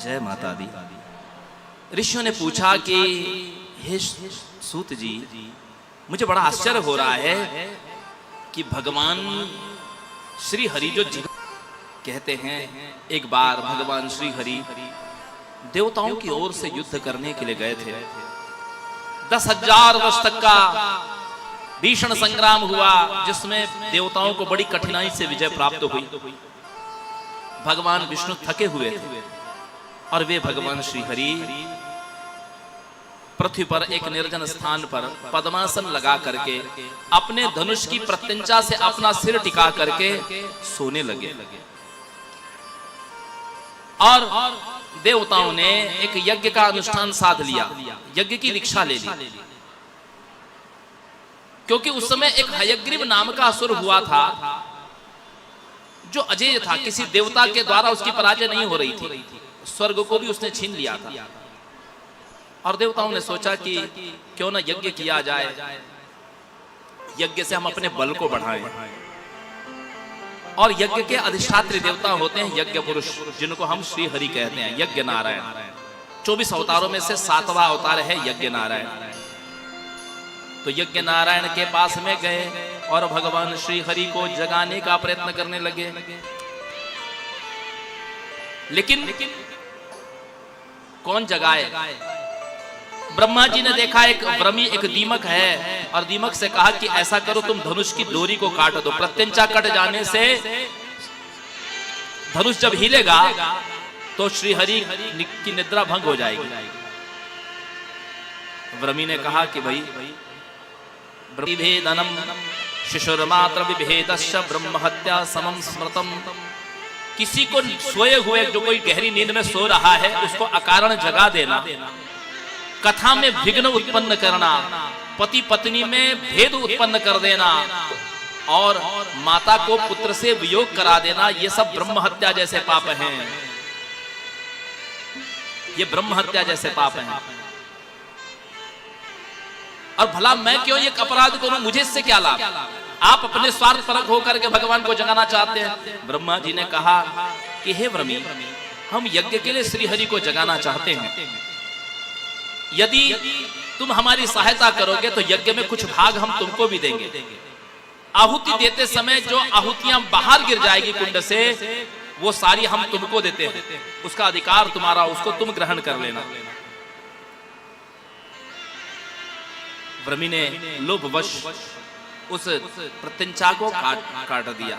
जय माता दी। ऋषियों ने पूछा कि हे सूत जी, मुझे बड़ा आश्चर्य हो रहा है कि भगवान श्री हरि जो कहते हैं, एक बार भगवान श्री हरि देवताओं की ओर से युद्ध करने के लिए गए थे। 10,000 वर्ष तक का भीषण संग्राम हुआ, जिसमें देवताओं को बड़ी कठिनाई से विजय प्राप्त हुई। भगवान विष्णु थके हुए थे और वे भगवान श्री हरि पृथ्वी पर एक निर्जन स्थान पर पद्मासन लगा करके अपने धनुष की प्रत्यंचा से अपना सिर टिका करके सोने लगे। और देवताओं ने एक यज्ञ का अनुष्ठान साध लिया, यज्ञ की दीक्षा ले ली, क्योंकि उस समय एक हयग्रीव नाम का असुर हुआ था जो अजेय था, किसी देवता के द्वारा उसकी पराजय नहीं हो रही थी, स्वर्ग को भी उसने छीन लिया था। और देवताओं ने सोचा कि क्यों ना यज्ञ किया जाए, यज्ञ से हम अपने बल को बढ़ाएं। और यज्ञ के अधिष्ठात्री देवता होते हैं यज्ञ पुरुष, जिनको हम श्री हरि कहते हैं, यज्ञ नारायण। 24 अवतारों में से 7वां अवतार है यज्ञ नारायण। तो यज्ञ नारायण के पास में गए और भगवान श्री हरि को जगाने का प्रयत्न करने लगे, लेकिन कौन जगाए? ब्रह्मा जी ने देखा एक ब्रह्मी, एक दीमक है, और दीमक से कहा कि ऐसा करो, तुम धनुष की डोरी को काट दो। प्रत्यंचा कट जाने से धनुष जब हिलेगा तो श्री हरि की निद्रा भंग हो जाएगी। ब्रह्मी ने कहा कि भाई विभेदनम शिशुर्मात्र विभेदश्च ब्रह्म हत्या समम स्मृतम। किसी को सोए हुए, जो कोई गहरी नींद में सो रहा है, उसको अकारण जगा देना, कथा में विघ्न उत्पन्न करना, पति पत्नी में भेद उत्पन्न कर देना, और माता को पुत्र से वियोग करा देना, ये सब ब्रह्म हत्या जैसे पाप हैं। ये ब्रह्म हत्या जैसे पाप हैं। और भला मैं क्यों ये अपराध करूं, मुझे इससे क्या लाभ? आप अपने स्वार्थ परक होकर के भगवान को जगाना चाहते हैं। ब्रह्मा जी ने कहा कि हे ब्रह्मी, हम यज्ञ के लिए श्री हरि को जगाना चाहते हैं। यदि तुम हमारी सहायता करोगे तो यज्ञ में कुछ भाग हम तुमको भी देंगे। आहुति देते समय जो आहुतियां बाहर गिर जाएगी कुंड से, वो सारी हम तुमको देते हैं, उसका अधिकार तुम्हारा, उसको तुम ग्रहण कर लेना। ब्रह्मी ने लोभवश उस प्रत्यंचा को काट दिया।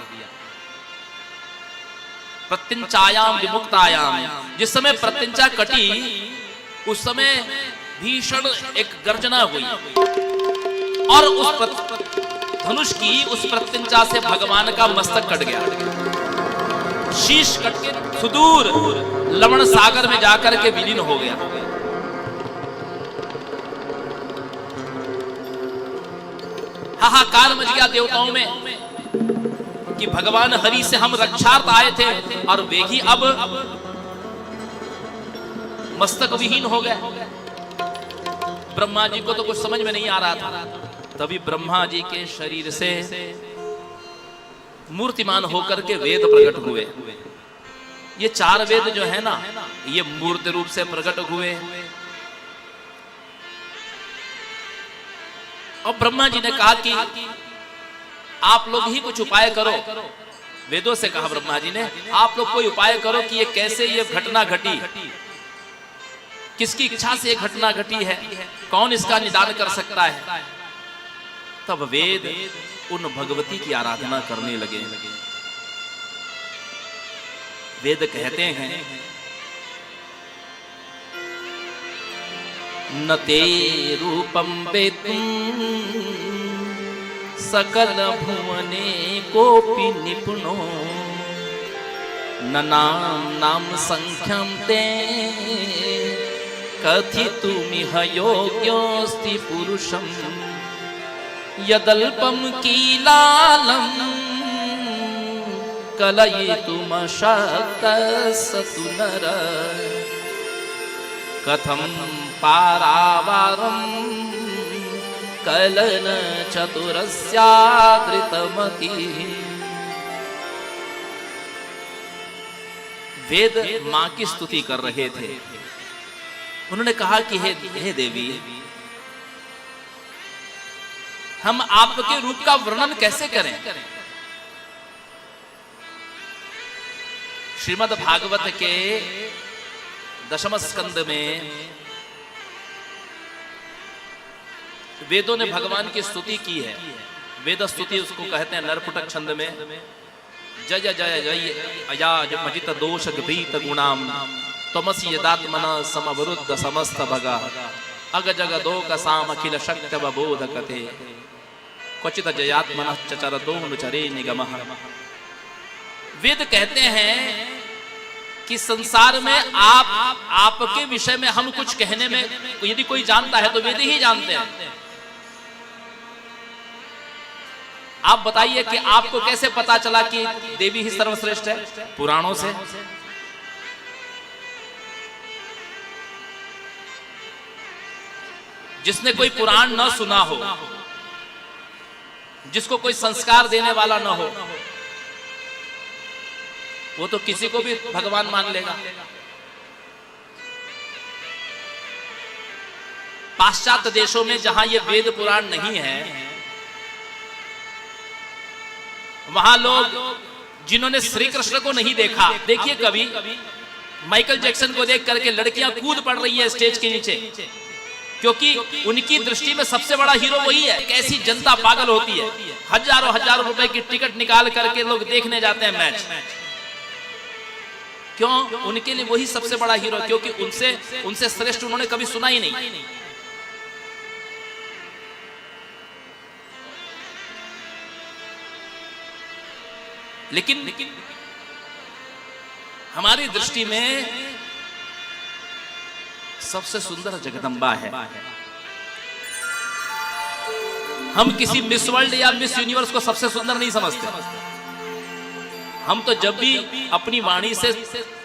प्रत्यंचायाम विमुक्तायाम, जिस समय प्रत्यंचा कटी उस समय भीषण एक गर्जना हुई, और उस धनुष की उस प्रत्यंचा से भगवान का मस्तक कट गया। शीश कट के सुदूर लवण सागर में जाकर के विलीन हो गया। हाहाकार मच गया देवताओं में कि भगवान हरि से हम रक्षार्थ आए थे और वे ही अब मस्तक विहीन हो गए। ब्रह्मा जी को तो कुछ समझ में नहीं आ रहा था। तभी ब्रह्मा जी के शरीर से मूर्तिमान होकर के वेद प्रकट हुए। ये 4 वेद जो है ना, ये मूर्त रूप से प्रकट हुए। और ब्रह्मा जी ने कहा कि आप लोग ही कुछ उपाय करो। वेदों से कहा ब्रह्मा जी ने, आप लोग कोई उपाय करो कि ये कैसे ये घटना घटी, किसकी इच्छा से ये घटना घटी है, कौन इसका निदान कर सकता है। तब वेद उन भगवती की आराधना करने लगे। वेद कहते हैं, न ते रूपम वेत्तुम सकल भुवने कोपि निपुणो, न नाम संख्यम ते कथितुमिह योग्योऽस्ति पुरुषम, यदल्पम कीलालम कलयितुमशक्तस्तु नर, कथम पारावारम कलन चतुरस्यादृतमति। वेद मां की स्तुति कर रहे थे। उन्होंने कहा कि हे देवी, हम आपके रूप का वर्णन कैसे करें। श्रीमद् भागवत के 10वें स्कंद में वेदों ने भगवान की स्तुति की है। वेद स्तुति उसको कहते हैं नरपुटक छंद में। जय जय जय जय अयाज मजित दोष गभीत गुणाम तमसी यदात्मन समवरुद्ध समस्त भगा अग जग दो कसाम अखिल शक्ति बोध कथे क्वचित जयात्मन चरतो नुचरे निगमः। वेद कहते हैं कि संसार में आपके विषय में हम कुछ कहने में यदि कोई जानता है तो वेद ही जानते हैं। आप बताइए कि आपको कैसे पता चला कि देवी ही सर्वश्रेष्ठ है? पुराणों से। जिसने कोई पुराण न सुना हो, जिसको कोई संस्कार देने वाला न हो, वो तो किसी को भी भगवान मान लेगा। पाश्चात्य देशों में जहां ये वेद पुराण नहीं है, वहां लोग जिन्होंने श्री कृष्ण को नहीं देखा, देखिए कभी माइकल जैक्सन को देख करके लड़कियां कूद पड़ रही है स्टेज के नीचे, क्योंकि उनकी दृष्टि में सबसे बड़ा हीरो वही है। कैसी जनता पागल होती है, हजारों हजारों रुपए की टिकट निकाल करके लोग देखने जाते हैं मैच। क्यों? उनके लिए वही सबसे बड़ा हीरो, क्योंकि उनसे श्रेष्ठ उन्होंने कभी सुना ही नहीं। लेकिन हमारी दृष्टि में सबसे सुंदर जगदम्बा है। हम किसी मिस वर्ल्ड या मिस यूनिवर्स को सबसे सुंदर नहीं समझते। हम तो जब भी अपनी वाणी से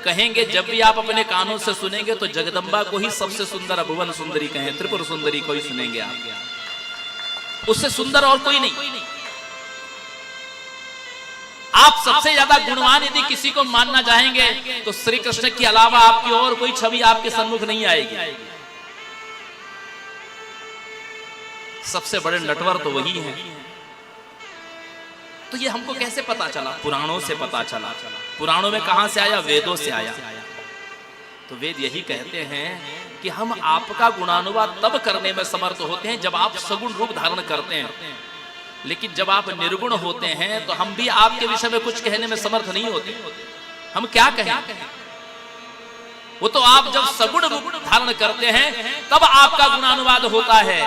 कहेंगे, जब भी आप अपने कानों से सुनेंगे, तो जगदम्बा को ही सबसे सुंदर भुवन सुंदरी कहें, त्रिपुर सुंदरी को ही सुनेंगे आप। उससे सुंदर और कोई नहीं। आप सबसे ज्यादा गुणवान यदि किसी को मानना चाहेंगे तो श्री कृष्ण के अलावा आपकी और कोई छवि आपके सम्मुख नहीं आएगी। सबसे बड़े नटवर तो वही हैं। तो ये हमको कैसे पता चला? पुराणों से पता चला। पुराणों में कहां से आया? वेदों से आया। तो वेद यही कहते हैं कि हम आपका गुणानुवाद तब करने में समर्थ होते हैं जब आप सगुण रूप धारण करते हैं। लेकिन जब आप निर्गुण होते हैं तो हम भी आपके विषय में कुछ कहने में समर्थ नहीं होते। हम क्या कहें? वो तो आप जब सगुण रूप धारण करते हैं तब आपका गुणानुवाद होता है।